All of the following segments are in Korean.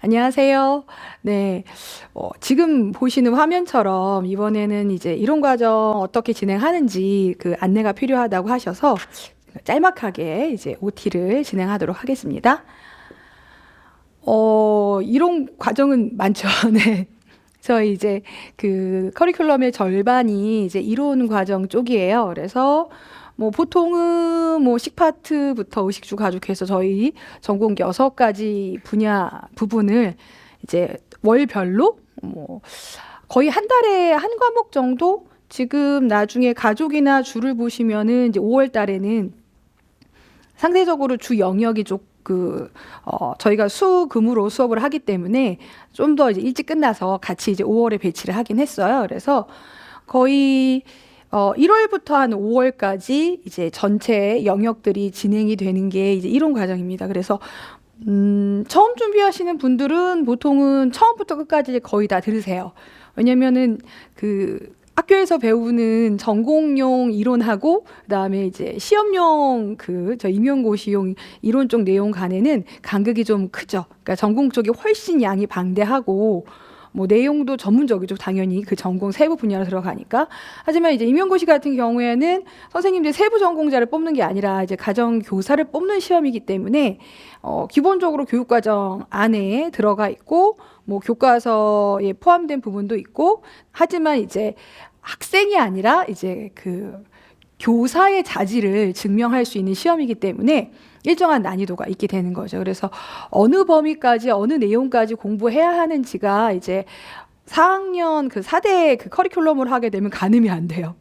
안녕하세요. 네. 지금 보시는 화면처럼 이번에는 이제 이론 과정 어떻게 진행하는지 그 안내가 필요하다고 하셔서 짤막하게 이제 OT를 진행하도록 하겠습니다. 이론 과정은 많죠. 네. 저희 이제 그 커리큘럼의 절반이 이제 이론 과정 쪽이에요. 그래서 뭐 보통은 뭐 식파트부터 의식주 가족해서 저희 전공 6가지 분야 부분을 이제 월별로 뭐 거의 한 달에 한 과목 정도 지금 나중에 가족이나 주를 보시면은 이제 5월 달에는 상대적으로 주 영역이 저희가 수금으로 수업을 하기 때문에 좀 더 이제 일찍 끝나서 같이 이제 5월에 배치를 하긴 했어요. 그래서 거의 1월부터 한 5월까지 이제 전체 영역들이 진행이 되는 게 이제 이론 과정입니다. 그래서 처음 준비하시는 분들은 보통은 처음부터 끝까지 거의 다 들으세요. 왜냐면은 그 학교에서 배우는 전공용 이론하고 그다음에 이제 시험용 저 임용고시용 이론 쪽 내용 간에는 간극이 좀 크죠. 그러니까 전공 쪽이 훨씬 양이 방대하고 뭐 내용도 전문적이죠. 당연히 그 전공 세부 분야로 들어가니까. 하지만 이제 임용고시 같은 경우에는 선생님들 세부 전공자를 뽑는 게 아니라 이제 가정 교사를 뽑는 시험이기 때문에 기본적으로 교육과정 안에 들어가 있고 뭐 교과서에 포함된 부분도 있고 하지만 이제 학생이 아니라 이제 그 교사의 자질을 증명할 수 있는 시험이기 때문에 일정한 난이도가 있게 되는 거죠. 그래서 어느 범위까지 어느 내용까지 공부해야 하는지가 이제 4학년 그 4대 그 커리큘럼을 하게 되면 가늠이 안 돼요.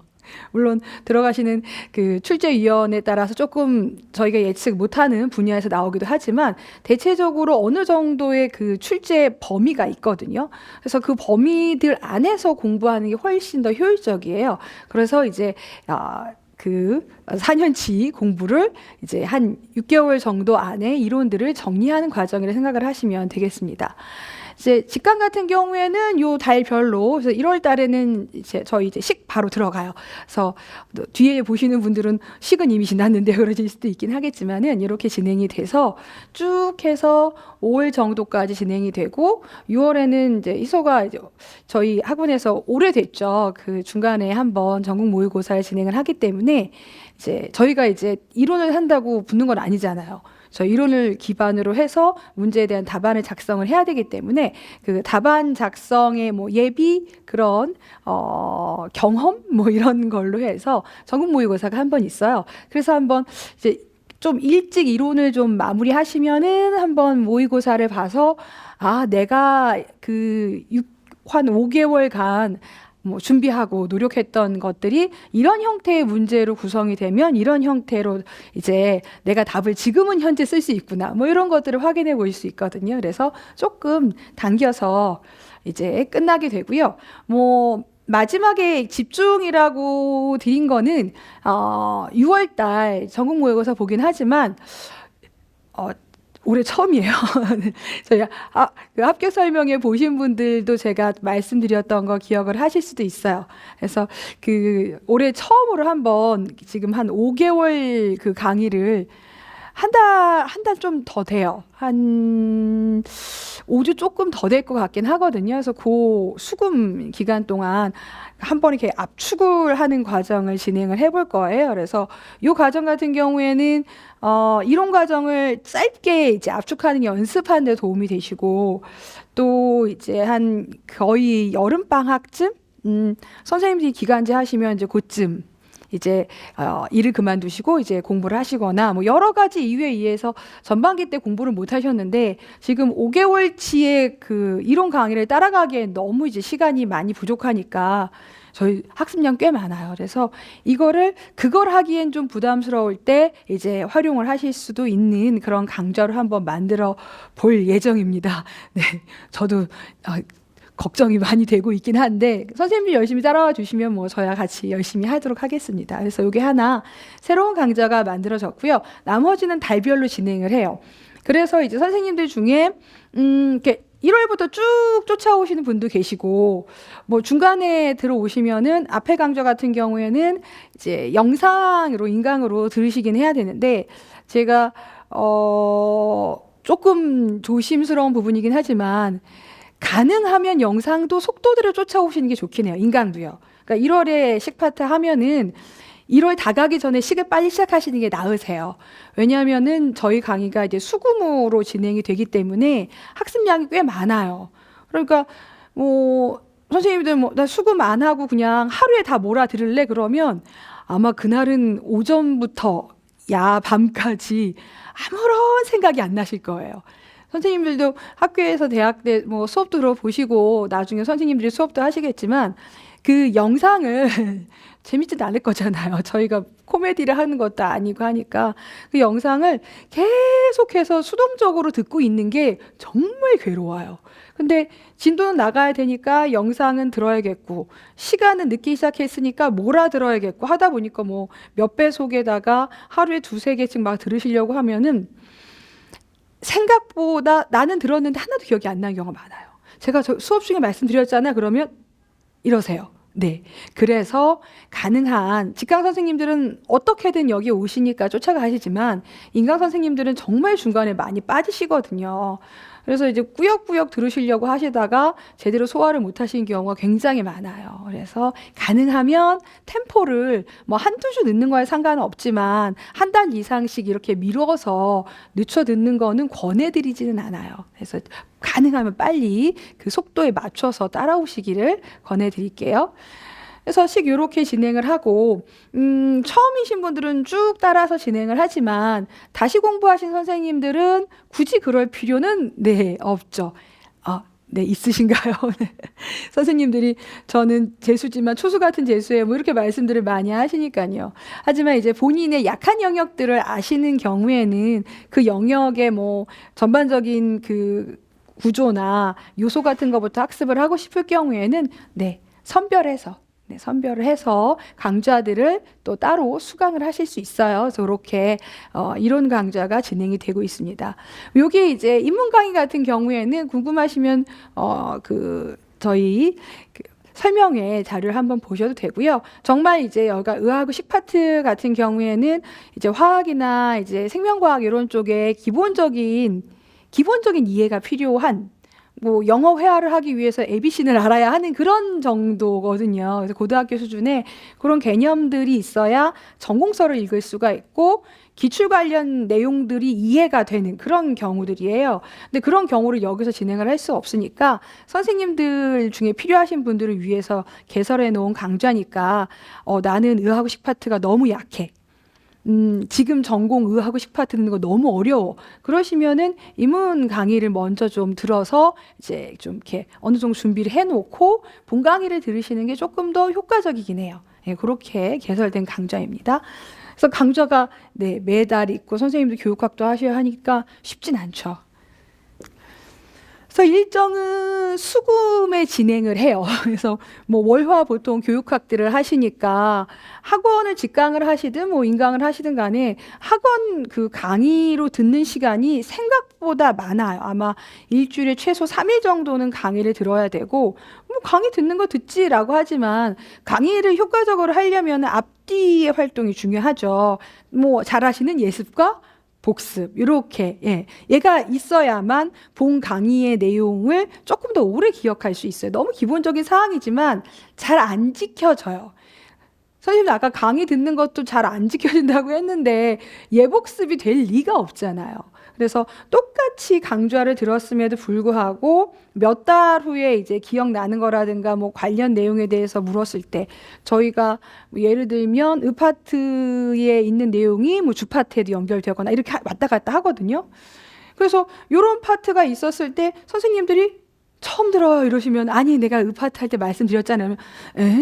물론 들어가시는 그 출제위원에 따라서 조금 저희가 예측 못하는 분야에서 나오기도 하지만 대체적으로 어느 정도의 그 출제 범위가 있거든요. 그래서 그 범위들 안에서 공부하는 게 훨씬 더 효율적이에요. 그래서 이제 그 4년치 공부를 이제 한 6개월 정도 안에 이론들을 정리하는 과정이라 생각을 하시면 되겠습니다. 이제 직강 같은 경우에는 요 달별로 그래서 1월 달에는 이제 저희 이제 식 바로 들어가요. 그래서 뒤에 보시는 분들은 식은 이미 지났는데 그러실 수도 있긴 하겠지만은 이렇게 진행이 돼서 쭉 해서 5월 정도까지 진행이 되고 6월에는 이제 이소가 이제 저희 학원에서 오래됐죠. 그 중간에 한번 전국 모의고사를 진행을 하기 때문에 이제 저희가 이제 이론을 한다고 붙는 건 아니잖아요. 저 이론을 기반으로 해서 문제에 대한 답안을 작성을 해야 되기 때문에 그 답안 작성의 뭐 예비 그런 경험 뭐 이런 걸로 해서 전국 모의고사가 한 번 있어요. 그래서 한번 이제 좀 일찍 이론을 좀 마무리하시면은 한번 모의고사를 봐서 내가 한 5개월간 뭐 준비하고 노력했던 것들이 이런 형태의 문제로 구성이 되면 이런 형태로 이제 내가 답을 지금은 현재 쓸 수 있구나. 뭐 이런 것들을 확인해 볼 수 있거든요. 그래서 조금 당겨서 이제 끝나게 되고요. 뭐 마지막에 집중이라고 드린 거는 6월 달 전국 모의고사 보긴 하지만 올해 처음이에요. 저희 그 합격 설명회 보신 분들도 제가 말씀드렸던 거 기억을 하실 수도 있어요. 그래서 그 올해 처음으로 한번 지금 한 5개월 그 강의를 한 달 좀 더 돼요. 한 5주 조금 더 될 것 같긴 하거든요. 그래서 그 수금 기간 동안 한번 이렇게 압축을 하는 과정을 진행을 해볼 거예요. 그래서 이 과정 같은 경우에는 이론 과정을 짧게 이제 압축하는 연습하는 데 도움이 되시고 또 이제 한 거의 여름 방학쯤 선생님들이 기간제 하시면 이제 그쯤 이제 일을 그만두시고 이제 공부를 하시거나 뭐 여러 가지 이유에 의해서 전반기 때 공부를 못 하셨는데 지금 5개월치의 그 이론 강의를 따라가기에 너무 이제 시간이 많이 부족하니까 저희 학습량 꽤 많아요. 그래서 그걸 하기엔 좀 부담스러울 때 이제 활용을 하실 수도 있는 그런 강좌를 한번 만들어 볼 예정입니다. 네, 저도 걱정이 많이 되고 있긴 한데 선생님이 열심히 따라와 주시면 뭐 저야 같이 열심히 하도록 하겠습니다. 그래서 이게 하나 새로운 강좌가 만들어졌고요. 나머지는 달별로 진행을 해요. 그래서 이제 선생님들 중에 이렇게 1월부터 쭉 쫓아오시는 분도 계시고 뭐 중간에 들어오시면은 앞에 강좌 같은 경우에는 이제 영상으로 인강으로 들으시긴 해야 되는데 제가 조금 조심스러운 부분이긴 하지만 가능하면 영상도 속도들을 쫓아오시는 게 좋긴 해요. 인강도요. 그러니까 1월에 식파트 하면은 1월 다가기 전에 식을 빨리 시작하시는 게 나으세요. 왜냐하면은 저희 강의가 이제 수구무로 진행이 되기 때문에 학습량이 꽤 많아요. 그러니까 뭐 선생님들 뭐 나 수금 안 하고 그냥 하루에 다 몰아들을래 그러면 아마 그날은 오전부터 밤까지 아무런 생각이 안 나실 거예요. 선생님들도 학교에서 대학 때 뭐 수업도 들어보시고 나중에 선생님들이 수업도 하시겠지만 그 영상을 재밌지도 않을 거잖아요. 저희가 코미디를 하는 것도 아니고 하니까 그 영상을 계속해서 수동적으로 듣고 있는 게 정말 괴로워요. 근데 진도는 나가야 되니까 영상은 들어야겠고 시간은 늦기 시작했으니까 몰아들어야겠고 하다 보니까 뭐 몇 배속에다가 하루에 두세 개씩 막 들으시려고 하면은 생각보다 나는 들었는데 하나도 기억이 안 나는 경우가 많아요. 제가 저 수업 중에 말씀드렸잖아요. 그러면 이러세요. 네. 그래서 가능한 직강 선생님들은 어떻게든 여기 오시니까 쫓아가시지만 인강 선생님들은 정말 중간에 많이 빠지시거든요. 그래서 이제 꾸역꾸역 들으시려고 하시다가 제대로 소화를 못 하시는 경우가 굉장히 많아요. 그래서 가능하면 템포를 뭐 한두 주 늦는 거에 상관은 없지만 한 달 이상씩 이렇게 미뤄서 늦춰 듣는 거는 권해드리지는 않아요. 그래서 가능하면 빨리 그 속도에 맞춰서 따라오시기를 권해드릴게요. 그래서 이렇게 진행을 하고 처음이신 분들은 쭉 따라서 진행을 하지만 다시 공부하신 선생님들은 굳이 그럴 필요는 없죠. 네, 있으신가요? 네. 선생님들이 저는 재수지만 초수 같은 재수예요. 뭐 이렇게 말씀들을 많이 하시니까요. 하지만 이제 본인의 약한 영역들을 아시는 경우에는 그 영역의 뭐 전반적인 그 구조나 요소 같은 것부터 학습을 하고 싶을 경우에는 선별을 해서 강좌들을 또 따로 수강을 하실 수 있어요. 그래서 이렇게 이론 강좌가 진행이 되고 있습니다. 요게 이제 인문 강의 같은 경우에는 궁금하시면 저희 설명회 자료를 한번 보셔도 되고요. 정말 이제 여기가 의학하고 식파트 같은 경우에는 이제 화학이나 이제 생명과학 이런 쪽에 기본적인 이해가 필요한 뭐 영어 회화를 하기 위해서 ABC를 알아야 하는 그런 정도거든요. 그래서 고등학교 수준에 그런 개념들이 있어야 전공서를 읽을 수가 있고 기출 관련 내용들이 이해가 되는 그런 경우들이에요. 근데 그런 경우를 여기서 진행을 할 수 없으니까 선생님들 중에 필요하신 분들을 위해서 개설해 놓은 강좌니까 나는 의학고 식파트가 너무 약해. 지금 전공 의학고 식파트 듣는 거 너무 어려워. 그러시면은 인문 강의를 먼저 좀 들어서 이제 좀 이렇게 어느 정도 준비를 해놓고 본 강의를 들으시는 게 조금 더 효과적이긴 해요. 네, 그렇게 개설된 강좌입니다. 그래서 강좌가 매달 있고 선생님도 교육학도 하셔야 하니까 쉽진 않죠. 그래서 일정은 수금에 진행을 해요. 그래서 뭐 월화 보통 교육학들을 하시니까 학원을 직강을 하시든 뭐 인강을 하시든 간에 학원 그 강의로 듣는 시간이 생각보다 많아요. 아마 일주일에 최소 3일 정도는 강의를 들어야 되고 뭐 강의 듣는 거 듣지라고 하지만 강의를 효과적으로 하려면 앞뒤의 활동이 중요하죠. 뭐 잘하시는 예습과 복습 이렇게 얘가 있어야만 본 강의의 내용을 조금 더 오래 기억할 수 있어요. 너무 기본적인 사항이지만 잘 안 지켜져요. 선생님 아까 강의 듣는 것도 잘 안 지켜진다고 했는데 예복습이 될 리가 없잖아요. 그래서 똑같이 강좌를 들었음에도 불구하고 몇 달 후에 이제 기억나는 거라든가 뭐 관련 내용에 대해서 물었을 때 저희가 뭐 예를 들면 의파트에 있는 내용이 뭐 주파트에도 연결되거나 이렇게 왔다 갔다 하거든요. 그래서 이런 파트가 있었을 때 선생님들이 처음 들어요 이러시면 아니 내가 의파트 할 때 말씀드렸잖아요.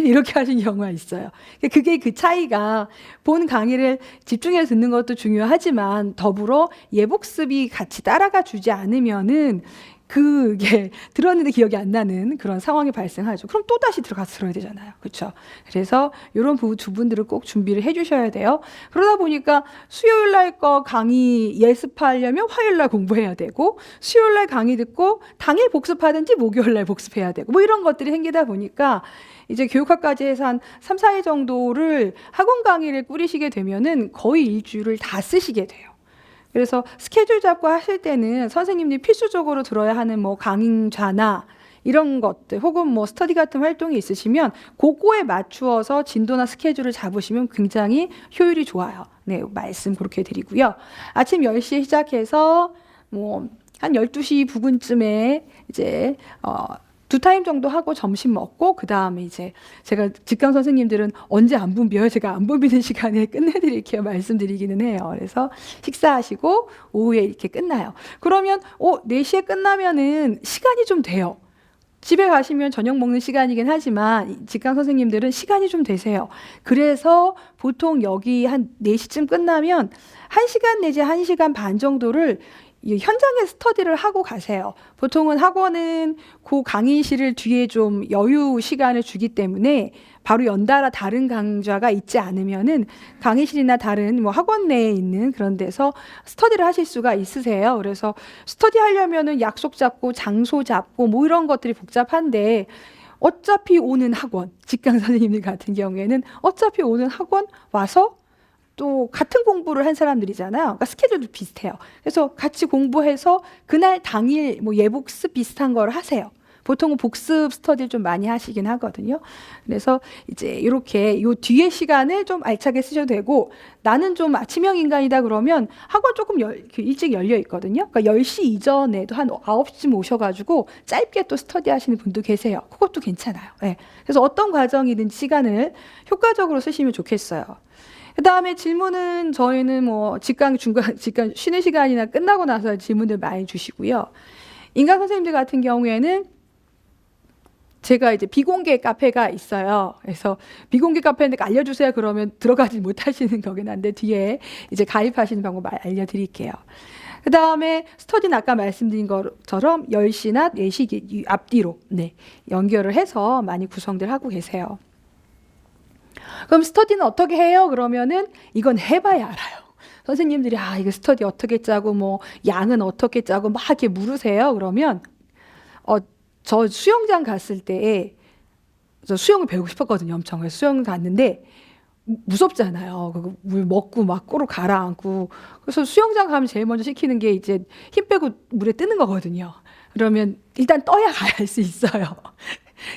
이렇게 하신 경우가 있어요. 그게 그 차이가 본 강의를 집중해서 듣는 것도 중요하지만 더불어 예복습이 같이 따라가 주지 않으면은 그게 들었는데 기억이 안 나는 그런 상황이 발생하죠. 그럼 또 다시 들어가서 들어야 되잖아요. 그렇죠? 그래서 이런 두 분들을 꼭 준비를 해주셔야 돼요. 그러다 보니까 수요일 날 거 강의 예습하려면 화요일 날 공부해야 되고 수요일 날 강의 듣고 당일 복습하든지 목요일 날 복습해야 되고 뭐 이런 것들이 생기다 보니까 이제 교육학까지 해서 한 3, 4일 정도를 학원 강의를 꾸리시게 되면은 거의 일주일을 다 쓰시게 돼요. 그래서 스케줄 잡고 하실 때는 선생님들이 필수적으로 들어야 하는 뭐 강좌나 이런 것들 혹은 뭐 스터디 같은 활동이 있으시면 그거에 맞추어서 진도나 스케줄을 잡으시면 굉장히 효율이 좋아요. 네, 말씀 그렇게 드리고요. 아침 10시에 시작해서 뭐 한 12시 부근쯤에 이제 두 타임 정도 하고 점심 먹고 그 다음에 이제 제가 직강 선생님들은 언제 안 붐벼요? 제가 안 붐비는 시간에 끝내드릴게요. 말씀드리기는 해요. 그래서 식사하시고 오후에 이렇게 끝나요. 그러면 4시에 끝나면은 시간이 좀 돼요. 집에 가시면 저녁 먹는 시간이긴 하지만 직강 선생님들은 시간이 좀 되세요. 그래서 보통 여기 한 4시쯤 끝나면 1시간 내지 1시간 반 정도를 이 현장에 스터디를 하고 가세요. 보통은 학원은 그 강의실을 뒤에 좀 여유 시간을 주기 때문에 바로 연달아 다른 강좌가 있지 않으면은 강의실이나 다른 뭐 학원 내에 있는 그런 데서 스터디를 하실 수가 있으세요. 그래서 스터디 하려면은 약속 잡고 장소 잡고 뭐 이런 것들이 복잡한데 어차피 오는 학원, 직강 선생님들 같은 경우에는 어차피 오는 학원 와서 또 같은 공부를 한 사람들이잖아요. 그러니까 스케줄도 비슷해요. 그래서 같이 공부해서 그날 당일 뭐 예복습 비슷한 걸 하세요. 보통은 복습 스터디를 좀 많이 하시긴 하거든요. 그래서 이제 이렇게 요 뒤에 시간을 좀 알차게 쓰셔도 되고 나는 좀 아침형 인간이다 그러면 학원 조금 일찍 열려 있거든요. 그러니까 10시 이전에도 한 9시쯤 오셔가지고 짧게 또 스터디 하시는 분도 계세요. 그것도 괜찮아요. 네. 그래서 어떤 과정이든 시간을 효과적으로 쓰시면 좋겠어요. 그 다음에 질문은 저희는 뭐 직강 쉬는 시간이나 끝나고 나서 질문들 많이 주시고요. 인강 선생님들 같은 경우에는 제가 이제 비공개 카페가 있어요. 그래서 비공개 카페인데 알려주세요 그러면 들어가지 못하시는 거긴 한데 뒤에 이제 가입하시는 방법 알려드릴게요. 그 다음에 스터디는 아까 말씀드린 것처럼 10시나 4시 앞뒤로 연결을 해서 많이 구성들 하고 계세요. 그럼 스터디는 어떻게 해요? 그러면은 이건 해봐야 알아요. 선생님들이 이거 스터디 어떻게 짜고 뭐 양은 어떻게 짜고 막 이렇게 물으세요. 그러면 저 수영장 갔을 때 저 수영을 배우고 싶었거든요. 엄청. 그래서 수영 갔는데 무섭잖아요. 물 먹고 막 꼬로 가라앉고. 그래서 수영장 가면 제일 먼저 시키는 게 이제 힘 빼고 물에 뜨는 거거든요. 그러면 일단 떠야 갈 수 있어요.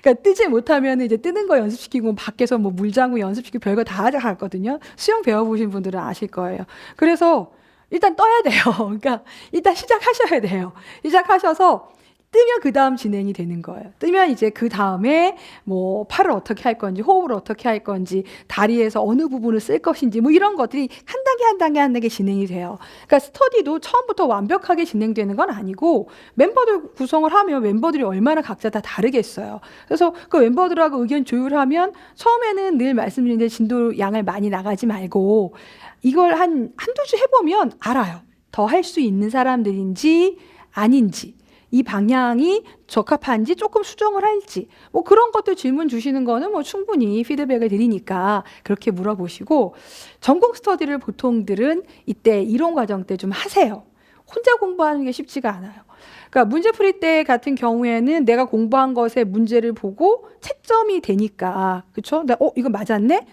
그러니까 뜨지 못하면 이제 뜨는 거 연습시키고 밖에서 뭐 물장구 연습시키고 별거 다 하거든요. 수영 배워보신 분들은 아실 거예요. 그래서 일단 떠야 돼요. 그러니까 일단 시작하셔야 돼요. 시작하셔서 뜨면 그 다음 진행이 되는 거예요. 뜨면 이제 그 다음에 뭐 팔을 어떻게 할 건지 호흡을 어떻게 할 건지 다리에서 어느 부분을 쓸 것인지 뭐 이런 것들이 한 단계 진행이 돼요. 그러니까 스터디도 처음부터 완벽하게 진행되는 건 아니고 멤버들 구성을 하면 멤버들이 얼마나 각자 다 다르겠어요. 그래서 그 멤버들하고 의견 조율하면 처음에는 늘 말씀드리는데 진도 양을 많이 나가지 말고 이걸 한두 주 해보면 알아요. 더 할 수 있는 사람들인지 아닌지. 이 방향이 적합한지 조금 수정을 할지 뭐 그런 것들 질문 주시는 거는 뭐 충분히 피드백을 드리니까 그렇게 물어보시고 전공 스터디를 보통들은 이때 이론 과정 때 좀 하세요. 혼자 공부하는 게 쉽지가 않아요. 그러니까 문제풀이 때 같은 경우에는 내가 공부한 것에 문제를 보고 채점이 되니까 그렇죠? 이거 맞았네?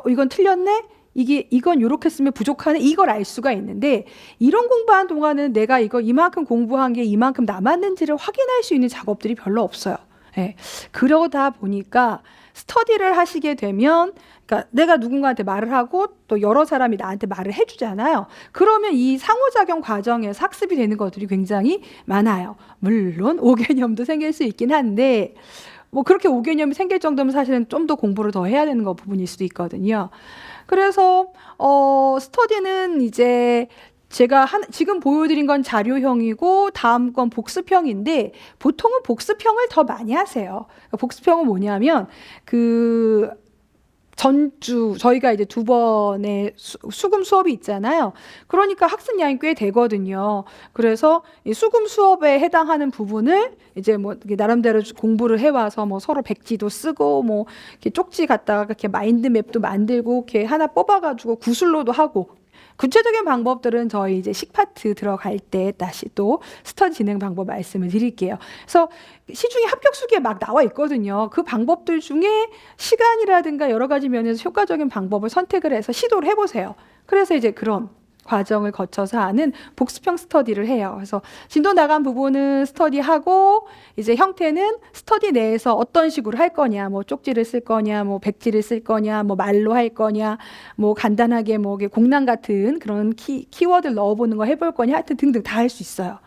이건 틀렸네? 이건 이렇게 쓰면 부족하네 이걸 알 수가 있는데 이론 공부하는 동안은 내가 이만큼 공부한 게 이만큼 남았는지를 확인할 수 있는 작업들이 별로 없어요. 네. 그러다 보니까 스터디를 하시게 되면 그러니까 내가 누군가한테 말을 하고 또 여러 사람이 나한테 말을 해주잖아요. 그러면 이 상호작용 과정에서 학습이 되는 것들이 굉장히 많아요. 물론 오개념도 생길 수 있긴 한데 뭐 그렇게 오개념이 생길 정도면 사실은 좀 더 공부를 더 해야 되는 부분일 수도 있거든요. 그래서 스터디는 이제 제가 지금 보여드린 건 자료형이고 다음 건 복습형인데 보통은 복습형을 더 많이 하세요. 복습형은 뭐냐면 전주 저희가 이제 2번의 수금 수업이 있잖아요. 그러니까 학습량이 꽤 되거든요. 그래서 이 수금 수업에 해당하는 부분을 이제 뭐 나름대로 공부를 해와서 뭐 서로 백지도 쓰고 뭐 이렇게 쪽지 갖다가 이렇게 마인드맵도 만들고 이렇게 하나 뽑아가지고 구슬로도 하고. 구체적인 방법들은 저희 이제 식파트 들어갈 때 다시 또 스터디 진행 방법 말씀을 드릴게요. 그래서 시중에 합격 수기에 막 나와 있거든요. 그 방법들 중에 시간이라든가 여러 가지 면에서 효과적인 방법을 선택을 해서 시도를 해보세요. 그래서 이제 그런 과정을 거쳐서 하는 복습형 스터디를 해요. 그래서 진도 나간 부분은 스터디하고 이제 형태는 스터디 내에서 어떤 식으로 할 거냐, 뭐 쪽지를 쓸 거냐, 뭐 백지를 쓸 거냐, 뭐 말로 할 거냐, 뭐 간단하게 뭐 공란 같은 그런 키워드를 넣어보는 거 해볼 거냐, 하여튼 등등 다 할 수 있어요.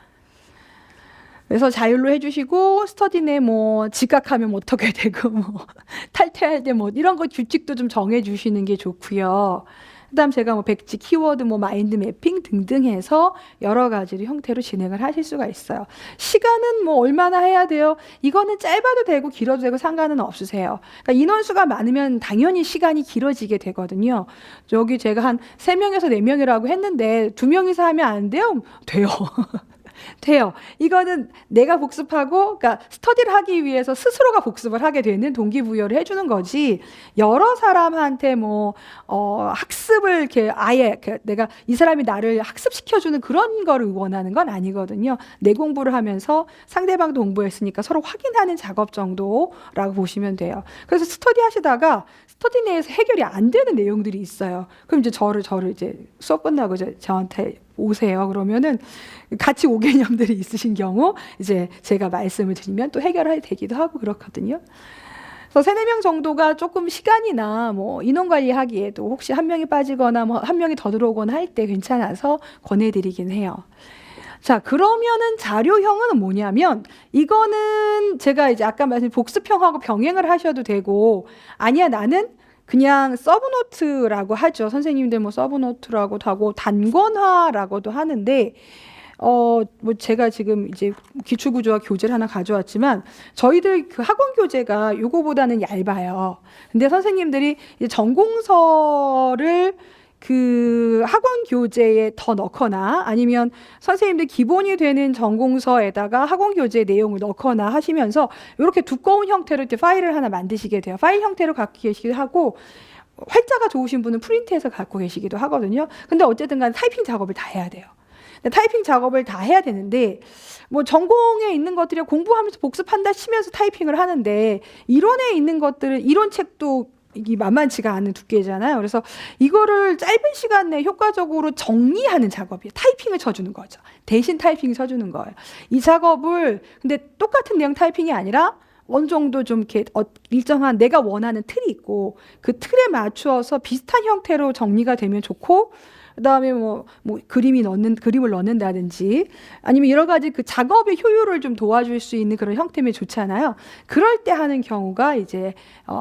그래서 자율로 해주시고 스터디 내 뭐 지각하면 어떻게 되고 뭐 탈퇴할 때 뭐 이런 거 규칙도 좀 정해주시는 게 좋고요. 그다음 제가 뭐 백지, 키워드, 뭐 마인드 매핑 등등 해서 여러 가지 형태로 진행을 하실 수가 있어요. 시간은 뭐 얼마나 해야 돼요? 이거는 짧아도 되고 길어도 되고 상관은 없으세요. 그러니까 인원수가 많으면 당연히 시간이 길어지게 되거든요. 여기 제가 한 3명에서 4명이라고 했는데 2명이서 하면 안 돼요? 돼요. 돼요. 이거는 내가 복습하고, 그러니까 스터디를 하기 위해서 스스로가 복습을 하게 되는 동기부여를 해주는 거지. 여러 사람한테 뭐 학습을 이렇게 아예 내가 이 사람이 나를 학습시켜주는 그런 거를 원하는 건 아니거든요. 내 공부를 하면서 상대방도 공부했으니까 서로 확인하는 작업 정도라고 보시면 돼요. 그래서 스터디 하시다가 스터디 내에서 해결이 안 되는 내용들이 있어요. 그럼 이제 저를 이제 수업 끝나고 이제 저한테 오세요. 그러면은 같이 오개념들이 있으신 경우 이제 제가 말씀을 드리면 또 해결이 되기도 하고 그렇거든요. 그래서 3-4명 정도가 조금 시간이나 뭐 인원 관리하기에도 혹시 한 명이 빠지거나 뭐 한 명이 더 들어오거나 할 때 괜찮아서 권해드리긴 해요. 자, 그러면은 자료형은 뭐냐면 이거는 제가 이제 아까 말씀 복습형하고 병행을 하셔도 되고, 아니야 나는 그냥 서브노트라고 하죠. 선생님들 뭐 서브노트라고도 하고 단권화라고도 하는데 뭐 제가 지금 이제 기출구조와 교재를 하나 가져왔지만 저희들 그 학원 교재가 요거보다는 얇아요. 근데 선생님들이 이제 전공서를 그 학원 교재에 더 넣거나 아니면 선생님들 기본이 되는 전공서에다가 학원 교재 내용을 넣거나 하시면서 이렇게 두꺼운 형태로 이제 파일을 하나 만드시게 돼요. 파일 형태로 갖고 계시기도 하고, 활자가 좋으신 분은 프린트해서 갖고 계시기도 하거든요. 근데 어쨌든 간 타이핑 작업을 다 해야 돼요. 타이핑 작업을 다 해야 되는데 뭐 전공에 있는 것들이 공부하면서 복습한다 치면서 타이핑을 하는데 이론에 있는 것들은 이론 책도 이게 만만치가 않은 두께잖아요. 그래서 이거를 짧은 시간 내에 효과적으로 정리하는 작업이에요. 타이핑을 쳐주는 거죠. 대신 타이핑을 쳐주는 거예요. 이 작업을 근데 똑같은 내용 타이핑이 아니라 어느 정도 좀 이렇게 일정한 내가 원하는 틀이 있고 그 틀에 맞추어서 비슷한 형태로 정리가 되면 좋고, 그다음에 뭐 그림을 넣는다든지 아니면 여러 가지 그 작업의 효율을 좀 도와줄 수 있는 그런 형태면 좋잖아요. 그럴 때 하는 경우가 이제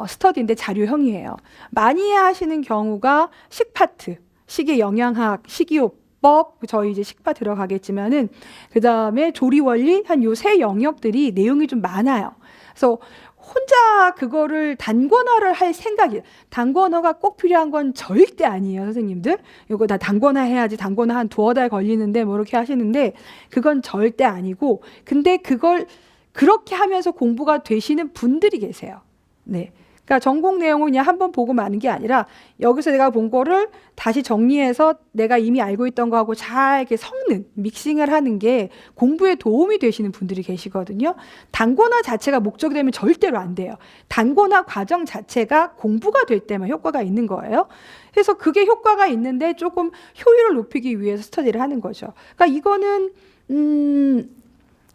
스터디인데 자료형이에요. 많이 하시는 경우가 식파트, 식의 영양학, 식이요법, 저희 이제 식파 들어가겠지만은 그다음에 조리 원리 한 요 3 영역들이 내용이 좀 많아요. 그래서 혼자 그거를 단권화를 할 생각이에요. 단권화가 꼭 필요한 건 절대 아니에요, 선생님들. 이거 다 단권화 해야지, 단권화 한 2-4달 걸리는데 뭐 이렇게 하시는데 그건 절대 아니고, 근데 그걸 그렇게 하면서 공부가 되시는 분들이 계세요. 네. 그러니까 전공 내용을 그냥 한번 보고 마는 게 아니라 여기서 내가 본 거를 다시 정리해서 내가 이미 알고 있던 거하고 잘 이렇게 섞는, 믹싱을 하는 게 공부에 도움이 되시는 분들이 계시거든요. 단권화 자체가 목적이 되면 절대로 안 돼요. 단권화 과정 자체가 공부가 될 때만 효과가 있는 거예요. 그래서 그게 효과가 있는데 조금 효율을 높이기 위해서 스터디를 하는 거죠. 그러니까 이거는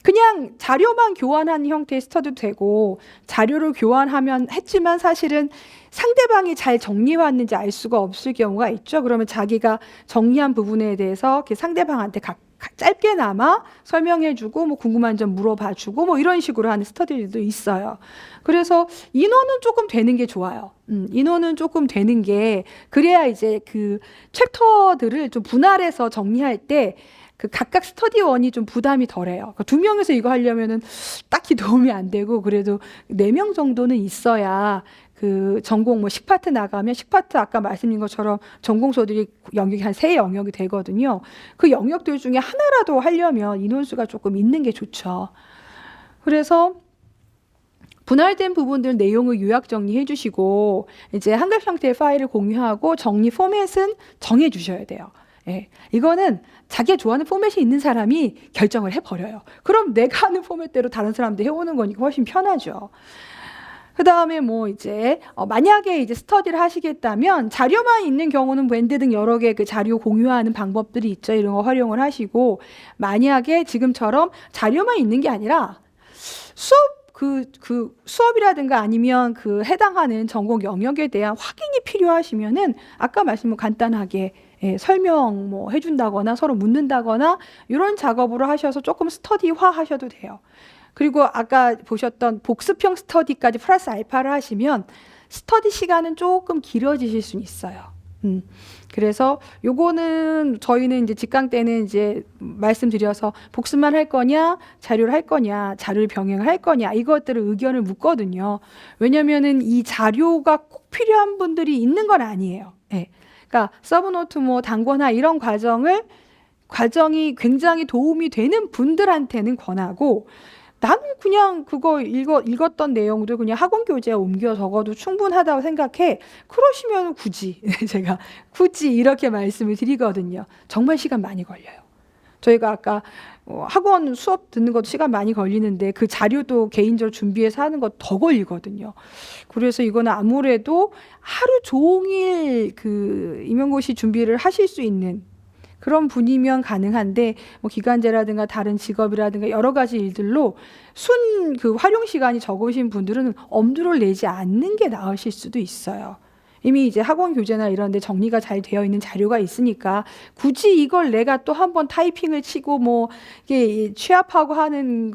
그냥 자료만 교환하는 형태의 스터디도 되고, 자료를 교환하면 했지만 사실은 상대방이 잘 정리해왔는지 알 수가 없을 경우가 있죠. 그러면 자기가 정리한 부분에 대해서 이렇게 상대방한테 짧게나마 설명해주고 뭐 궁금한 점 물어봐주고 뭐 이런 식으로 하는 스터디도 있어요. 그래서 인원은 조금 되는 게 좋아요. 인원은 조금 되는 게, 그래야 이제 그 챕터들을 좀 분할해서 정리할 때 그 각각 스터디원이 좀 부담이 덜해요. 그러니까 2명에서 이거 하려면은 딱히 도움이 안 되고, 그래도 4명 정도는 있어야 그 전공 뭐 식파트 나가면 식파트 아까 말씀드린 것처럼 전공서들이 영역이 한 3 영역이 되거든요. 그 영역들 중에 하나라도 하려면 인원수가 조금 있는 게 좋죠. 그래서 분할된 부분들 내용을 요약 정리해 주시고 이제 한글 형태의 파일을 공유하고 정리 포맷은 정해 주셔야 돼요. 예, 이거는 자기가 좋아하는 포맷이 있는 사람이 결정을 해버려요. 그럼 내가 하는 포맷대로 다른 사람들 해오는 거니까 훨씬 편하죠. 그다음에 뭐 이제 만약에 이제 스터디를 하시겠다면 자료만 있는 경우는 밴드 등 여러 개 그 자료 공유하는 방법들이 있죠. 이런 거 활용을 하시고, 만약에 지금처럼 자료만 있는 게 아니라 수업이라든가 아니면 그 해당하는 전공 영역에 대한 확인이 필요하시면은 아까 말씀 간단하게 설명 뭐 해준다거나 서로 묻는다거나 이런 작업으로 하셔서 조금 스터디화 하셔도 돼요. 그리고 아까 보셨던 복습형 스터디까지 플러스 알파를 하시면 스터디 시간은 조금 길어지실 수는 있어요. 그래서 요거는 저희는 이제 직강 때는 이제 말씀드려서 복습만 할 거냐, 자료를 할 거냐, 자료를 병행을 할 거냐, 이것들을 의견을 묻거든요. 왜냐면은 이 자료가 꼭 필요한 분들이 있는 건 아니에요. 예. 그러니까 서브노트 뭐 단권화 이런 과정이 굉장히 도움이 되는 분들한테는 권하고, 나는 그냥 그거 읽었던 내용들 그냥 학원 교재에 옮겨 적어도 충분하다고 생각해. 그러시면 굳이 제가 굳이 이렇게 말씀을 드리거든요. 정말 시간 많이 걸려요. 저희가 아까 학원 수업 듣는 것도 시간 많이 걸리는데 그 자료도 개인적으로 준비해서 하는 것 더 걸리거든요. 그래서 이거는 아무래도 하루 종일 그 임용고시 준비를 하실 수 있는 그런 분이면 가능한데, 뭐 기간제라든가 다른 직업이라든가 여러 가지 일들로 그 활용 시간이 적으신 분들은 엄두를 내지 않는 게 나으실 수도 있어요. 이미 이제 학원 교재나 이런 데 정리가 잘 되어 있는 자료가 있으니까 굳이 이걸 내가 또 한번 타이핑을 치고 뭐 이게 취합하고 하는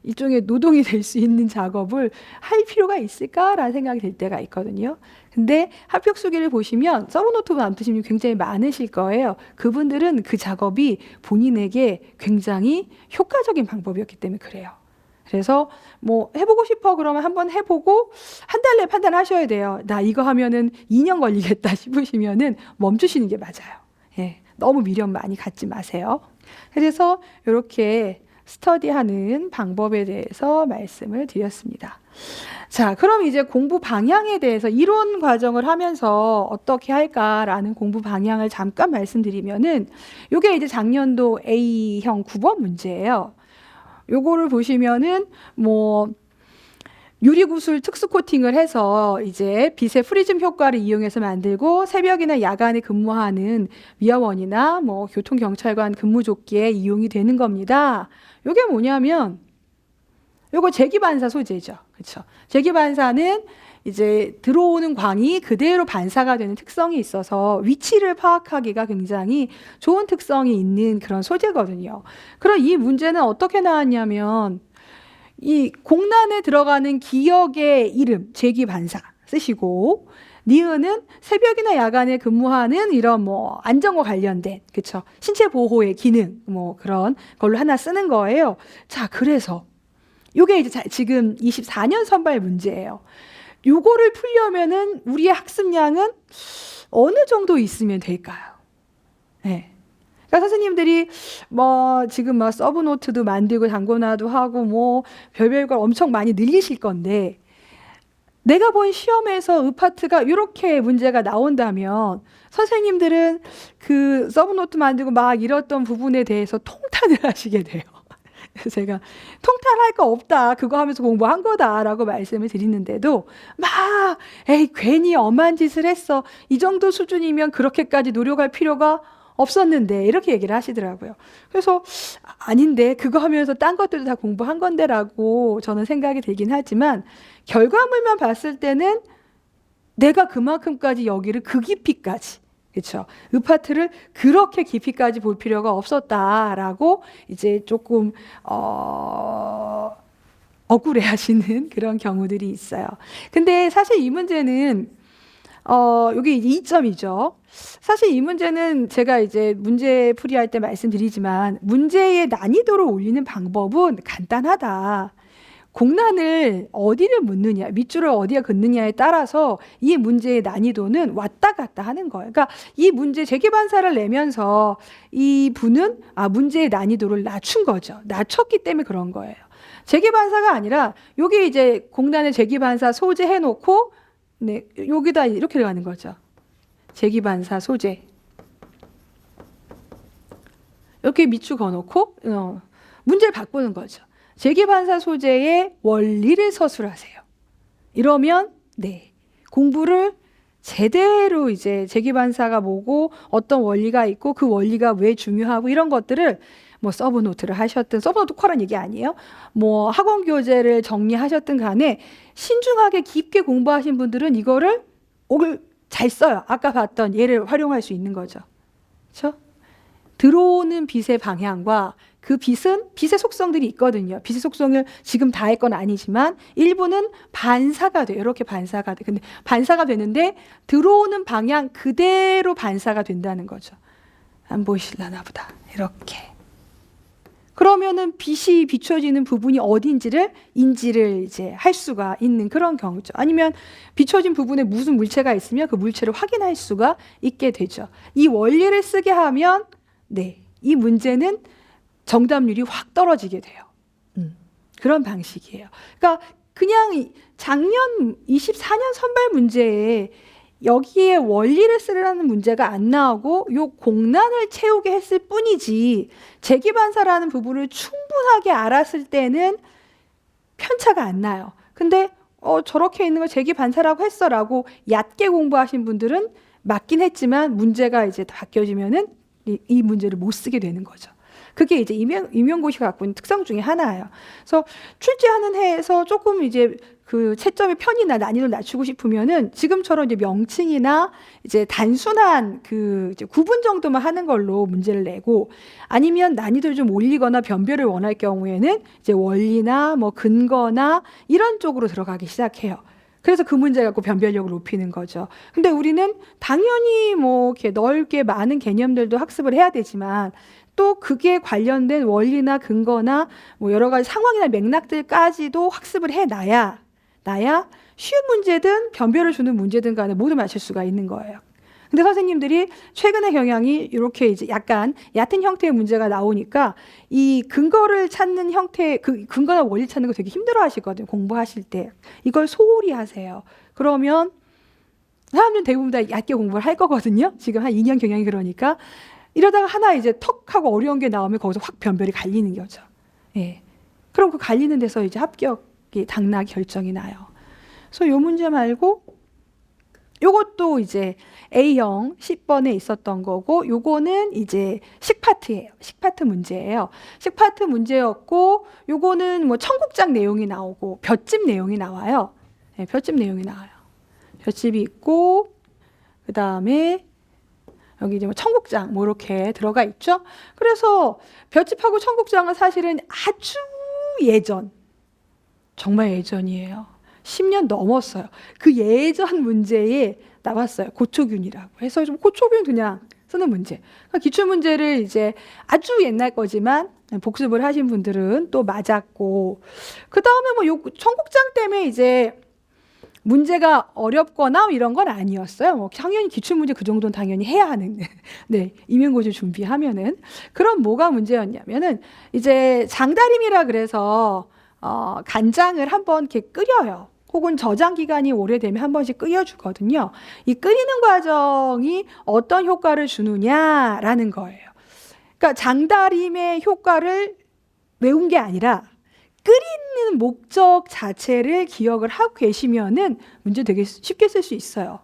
일종의 노동이 될 수 있는 작업을 할 필요가 있을까라는 생각이 들 때가 있거든요. 근데 합격수기를 보시면 서브노트 남으신 분이 굉장히 많으실 거예요. 그분들은 그 작업이 본인에게 굉장히 효과적인 방법이었기 때문에 그래요. 그래서 뭐 해보고 싶어 그러면 한번 해보고 한 달 내에 판단하셔야 돼요. 나 이거 하면은 2년 걸리겠다 싶으시면은 멈추시는 게 맞아요. 예, 너무 미련 많이 갖지 마세요. 그래서 이렇게 스터디하는 방법에 대해서 말씀을 드렸습니다. 자, 그럼 이제 공부 방향에 대해서 이론 과정을 하면서 어떻게 할까라는 공부 방향을 잠깐 말씀드리면은, 요게 이제 작년도 A형 9번 문제예요. 요거를 보시면은 뭐 유리구슬 특수 코팅을 해서 이제 빛의 프리즘 효과를 이용해서 만들고 새벽이나 야간에 근무하는 미화원이나 뭐 교통경찰관 근무조끼에 이용이 되는 겁니다. 요게 뭐냐면 요거 재기반사 소재죠. 그렇죠? 재기반사는 이제 들어오는 광이 그대로 반사가 되는 특성이 있어서 위치를 파악하기가 굉장히 좋은 특성이 있는 그런 소재거든요. 그럼 이 문제는 어떻게 나왔냐면, 이 공란에 들어가는 기역의 이름, 재기반사 쓰시고, 니은은 새벽이나 야간에 근무하는 이런 뭐 안전과 관련된, 그쵸? 신체 보호의 기능, 뭐 그런 걸로 하나 쓰는 거예요. 자, 그래서 요게 이제 지금 24년 선발 문제예요. 요거를 풀려면은 우리의 학습량은 어느 정도 있으면 될까요? 네. 그러니까 선생님들이 뭐 지금 막 서브노트도 만들고 단권화도 하고 뭐 별별 걸 엄청 많이 늘리실 건데, 내가 본 시험에서 으파트가 이렇게 문제가 나온다면 선생님들은 그 서브노트 만들고 막 이랬던 부분에 대해서 통탄을 하시게 돼요. 그래서 제가 통탄할 거 없다, 그거 하면서 공부한 거다라고 말씀을 드리는데도 막 에이 괜히 엄한 짓을 했어, 이 정도 수준이면 그렇게까지 노력할 필요가 없었는데 이렇게 얘기를 하시더라고요. 그래서 아닌데 그거 하면서 딴 것들도 다 공부한 건데라고 저는 생각이 들긴 하지만, 결과물만 봤을 때는 내가 그만큼까지 여기를 그 깊이까지, 그렇죠? 으파트를 그렇게 깊이까지 볼 필요가 없었다라고 이제 조금 억울해하시는 그런 경우들이 있어요. 근데 사실 이 문제는 여기 2점이죠. 사실 이 문제는 제가 이제 문제 풀이할 때 말씀드리지만, 문제의 난이도를 올리는 방법은 간단하다. 공란을 어디를 묻느냐, 밑줄을 어디에 긋느냐에 따라서 이 문제의 난이도는 왔다 갔다 하는 거예요. 그러니까 이 문제 재기반사를 내면서 이 분은 문제의 난이도를 낮춘 거죠. 낮췄기 때문에 그런 거예요. 재기반사가 아니라 여기 이제 공란의 재기반사 소재 해놓고 네, 여기다 이렇게 가는 거죠. 재기반사 소재. 이렇게 밑줄 그어놓고 문제를 바꾸는 거죠. 재기반사 소재의 원리를 서술하세요. 이러면 네, 공부를 제대로 이제 재기반사가 뭐고 어떤 원리가 있고 그 원리가 왜 중요하고 이런 것들을 뭐 서브노트를 하셨든, 서브노트 쿼란 얘기 아니에요. 뭐 학원 교재를 정리하셨든 간에 신중하게 깊게 공부하신 분들은 이거를 잘 써요. 아까 봤던 예를 활용할 수 있는 거죠. 그렇죠? 들어오는 빛의 방향과 그 빛의 속성들이 있거든요. 빛의 속성을 지금 다 할 건 아니지만 일부는 반사가 돼요. 이렇게 반사가 돼. 근데 반사가 되는데 들어오는 방향 그대로 반사가 된다는 거죠. 안 보이실라나 보다. 이렇게. 그러면은 빛이 비춰지는 부분이 어딘지를 인지를 이제 할 수가 있는 그런 경우죠. 아니면 비춰진 부분에 무슨 물체가 있으면 그 물체를 확인할 수가 있게 되죠. 이 원리를 쓰게 하면 네, 이 문제는 정답률이 확 떨어지게 돼요. 그런 방식이에요. 그러니까 그냥 작년 24년 선발 문제에 여기에 원리를 쓰라는 문제가 안 나오고 요 공란을 채우게 했을 뿐이지 재기반사라는 부분을 충분하게 알았을 때는 편차가 안 나요. 근데 저렇게 있는 걸 재기반사라고 했어라고 얕게 공부하신 분들은 맞긴 했지만 문제가 이제 바뀌어지면은 이 문제를 못 쓰게 되는 거죠. 그게 이제 임용고시가 갖고 있는 특성 중에 하나예요. 그래서 출제하는 해에서 조금 이제 그 채점의 편이나 난이도를 낮추고 싶으면은 지금처럼 이제 명칭이나 이제 단순한 그 이제 구분 정도만 하는 걸로 문제를 내고, 아니면 난이도를 좀 올리거나 변별을 원할 경우에는 이제 원리나 뭐 근거나 이런 쪽으로 들어가기 시작해요. 그래서 그 문제 갖고 변별력을 높이는 거죠. 근데 우리는 당연히 뭐 이렇게 넓게 많은 개념들도 학습을 해야 되지만 또 그게 관련된 원리나 근거나 뭐 여러 가지 상황이나 맥락들까지도 학습을 해놔야 쉬운 문제든 변별을 주는 문제든 간에 모두 맞출 수가 있는 거예요. 근데 선생님들이 최근의 경향이 이렇게 이제 약간 얕은 형태의 문제가 나오니까 이 근거를 찾는 형태, 그 근거나 원리 찾는 거 되게 힘들어 하시거든요. 공부하실 때. 이걸 소홀히 하세요. 그러면 사람들은 대부분 다 얕게 공부를 할 거거든요. 지금 한 2년 경향이 그러니까. 이러다가 하나 이제 턱 하고 어려운 게 나오면 거기서 확 변별이 갈리는 거죠. 예. 그럼 그 갈리는 데서 이제 합격이 당락 결정이 나요. 그래서 요 문제 말고 요것도 이제 A형 10번에 있었던 거고, 요거는 이제 식파트예요. 식파트 문제예요. 식파트 문제였고, 요거는 뭐 청국장 내용이 나오고 볏짚 내용이 나와요. 네, 볏짚 내용이 나와요. 볏짚이 있고, 그 다음에 여기 이제 뭐 청국장 뭐 이렇게 들어가 있죠. 그래서 볏짚하고 청국장은 사실은 아주 예전, 정말 예전이에요. 10년 넘었어요. 그 예전 문제에 나왔어요. 고초균이라고 해서 좀 고초균 그냥 쓰는 문제. 그러니까 기출문제를 이제 아주 옛날 거지만 복습을 하신 분들은 또 맞았고, 그 다음에 뭐 요 청국장 때문에 이제 문제가 어렵거나 이런 건 아니었어요. 뭐 당연히 기출문제 그 정도는 당연히 해야 하는 네, 임용고시 준비하면은. 그럼 뭐가 문제였냐면은 이제 장다림이라 그래서 간장을 한번 이렇게 끓여요. 혹은 저장 기간이 오래되면 한 번씩 끓여주거든요. 이 끓이는 과정이 어떤 효과를 주느냐라는 거예요. 그러니까 장다림의 효과를 외운 게 아니라 끓이는 목적 자체를 기억을 하고 계시면은 문제 되게 쉽게 쓸 수 있어요.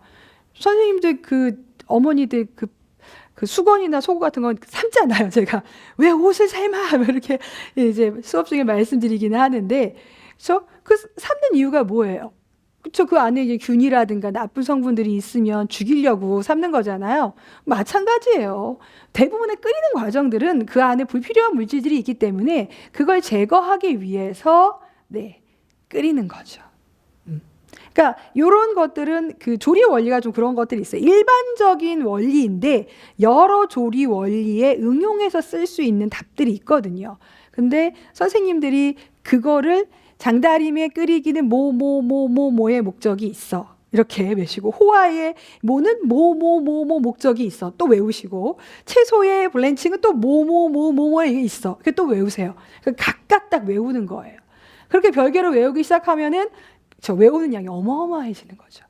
선생님들 그 어머니들 그 수건이나 속옷 같은 건 삶잖아요. 제가 왜 옷을 삶아 이렇게 이제 수업 중에 말씀드리기는 하는데, 그래서 그 삶는 이유가 뭐예요? 그렇죠. 그 안에 이제 균이라든가 나쁜 성분들이 있으면 죽이려고 삶는 거잖아요. 마찬가지예요. 대부분의 끓이는 과정들은 그 안에 불필요한 물질들이 있기 때문에 그걸 제거하기 위해서 네, 끓이는 거죠. 그러니까 이런 것들은 그 조리 원리가 좀 그런 것들이 있어요. 일반적인 원리인데 여러 조리 원리에 응용해서 쓸 수 있는 답들이 있거든요. 근데 선생님들이 그거를 장다림에 끓이기는 뭐의 목적이 있어. 이렇게 외우시고, 호화의 뭐는 뭐의 목적이 있어. 또 외우시고, 채소의 블렌칭은 또 뭐에 있어. 이렇게 또 외우세요. 각각 딱 외우는 거예요. 그렇게 별개로 외우기 시작하면은 저 외우는 양이 어마어마해지는 거죠.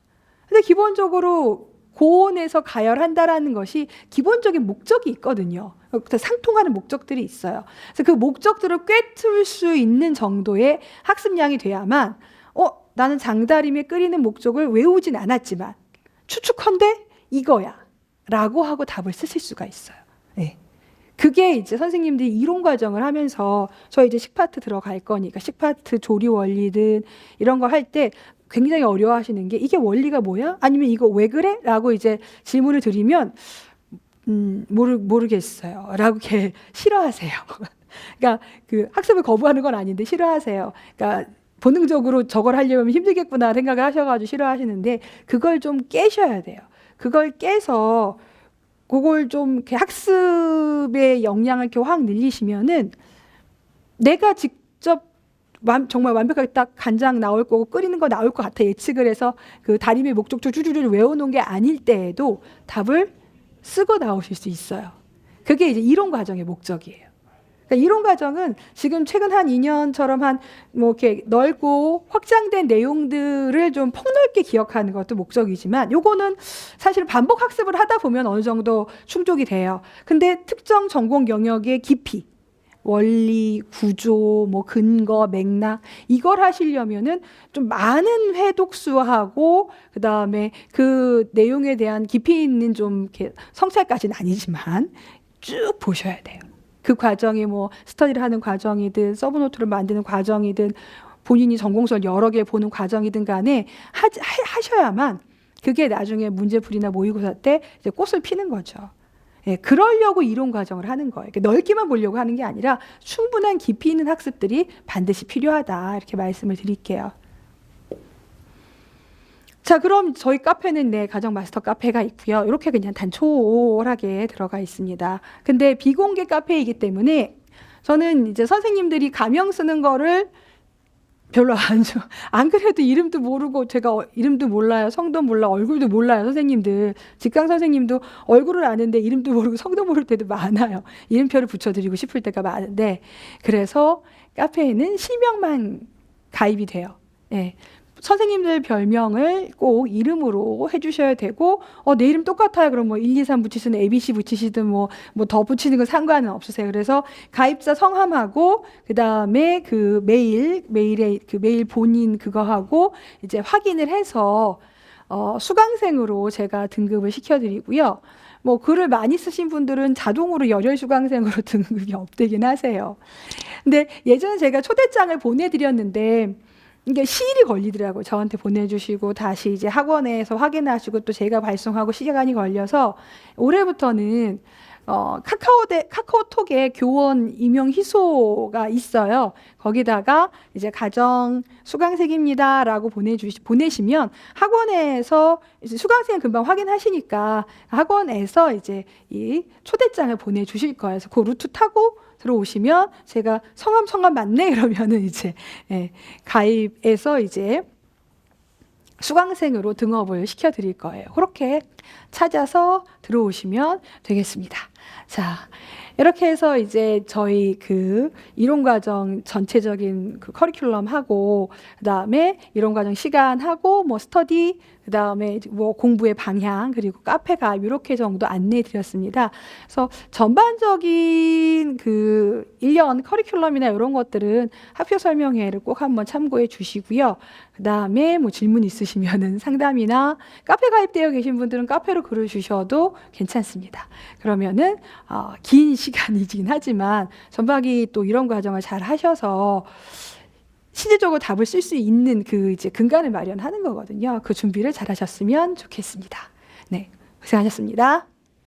근데 기본적으로 고온에서 가열한다라는 것이 기본적인 목적이 있거든요. 상통하는 목적들이 있어요. 그래서 그 목적들을 꿰뚫을 수 있는 정도의 학습량이 돼야만 나는 장다림에 끓이는 목적을 외우진 않았지만 추측컨대 이거야 라고 하고 답을 쓰실 수가 있어요. 네. 그게 이제 선생님들이 이론 과정을 하면서 저 이제 식파트 들어갈 거니까 식파트 조리 원리든 이런 거 할 때 굉장히 어려워하시는 게 이게 원리가 뭐야? 아니면 이거 왜 그래? 라고 이제 질문을 드리면 모르겠어요 라고 이렇게 싫어하세요. 그러니까 그 학습을 거부하는 건 아닌데 싫어하세요. 그러니까 본능적으로 저걸 하려면 힘들겠구나 생각을 하셔가지고 싫어하시는데 그걸 좀 깨셔야 돼요. 그걸 깨서 그걸 좀 이렇게 학습의 역량을 이렇게 확 늘리시면은 내가 직접 정말 완벽하게 딱 간장 나올 거고 끓이는 거 나올 것 같아 예측을 해서 그 다림의 목적도 쭈쭈쭈 외워놓은 게 아닐 때에도 답을 쓰고 나오실 수 있어요. 그게 이제 이론 과정의 목적이에요. 그러니까 이론 과정은 지금 최근 한 2년처럼 한 뭐 이렇게 넓고 확장된 내용들을 좀 폭넓게 기억하는 것도 목적이지만 요거는 사실 반복 학습을 하다 보면 어느 정도 충족이 돼요. 근데 특정 전공 영역의 깊이, 원리, 구조, 뭐 근거, 맥락 이걸 하시려면은 좀 많은 회독수하고 그다음에 그 내용에 대한 깊이 있는 좀 이렇게 성찰까지는 아니지만 쭉 보셔야 돼요. 그 과정이 뭐 스터디를 하는 과정이든 서브노트를 만드는 과정이든 본인이 전공서를 여러 개 보는 과정이든 간에 하셔야만 그게 나중에 문제풀이나 모의고사 때 이제 꽃을 피는 거죠. 예, 그러려고 이론 과정을 하는 거예요. 넓게만 보려고 하는 게 아니라 충분한 깊이 있는 학습들이 반드시 필요하다 이렇게 말씀을 드릴게요. 자, 그럼 저희 카페는 네, 가정 마스터 카페가 있고요. 이렇게 그냥 단촐하게 들어가 있습니다. 근데 비공개 카페이기 때문에 저는 이제 선생님들이 가명 쓰는 거를 별로 안 그래도 이름도 모르고 제가 이름도 몰라요. 성도 몰라. 얼굴도 몰라요. 선생님들. 직강 선생님도 얼굴을 아는데 이름도 모르고 성도 모를 때도 많아요. 이름표를 붙여드리고 싶을 때가 많은데 그래서 카페에는 실명만 가입이 돼요. 네. 선생님들 별명을 꼭 이름으로 해주셔야 되고 내 이름 똑같아요. 그럼 뭐 1, 2, 3 붙이시든 ABC 붙이시든 뭐 더 붙이는 건 상관은 없으세요. 그래서 가입자 성함하고 그다음에 그 메일에 그 메일 본인 그거 하고 이제 확인을 해서 수강생으로 제가 등급을 시켜드리고요. 뭐 글을 많이 쓰신 분들은 자동으로 열혈 수강생으로 등급이 업되긴 하세요. 근데 예전에 제가 초대장을 보내드렸는데 이게 시일이 걸리더라고요. 저한테 보내주시고 다시 이제 학원에서 확인하시고 또 제가 발송하고 시간이 걸려서 올해부터는 카카오톡에 교원 임용 희소가 있어요. 거기다가 이제 가정 수강생입니다라고 보내시면 학원에서 이제 수강생 금방 확인하시니까 학원에서 이제 이 초대장을 보내주실 거예요. 그래서 그 루트 타고 들어오시면 제가 성함 맞네 그러면은 이제 가입해서 이제 수강생으로 등업을 시켜드릴 거예요. 그렇게 찾아서 들어오시면 되겠습니다. 자, 이렇게 해서 이제 저희 그 이론과정 전체적인 그 커리큘럼 하고 그다음에 이론과정 시간 하고 뭐 스터디 그다음에 뭐 공부의 방향 그리고 카페 가입 이렇게 정도 안내해 드렸습니다. 그래서 전반적인 그 1년 커리큘럼이나 이런 것들은 학교 설명회를 꼭 한번 참고해 주시고요. 그다음에 뭐 질문 있으시면은 상담이나 카페 가입되어 계신 분들은 카페로 글을 주셔도 괜찮습니다. 그러면은 긴 시간이긴 하지만 전박이 또 이런 과정을 잘 하셔서 실질적으로 답을 쓸 수 있는 그 이제 근간을 마련하는 거거든요. 그 준비를 잘 하셨으면 좋겠습니다. 네, 고생하셨습니다.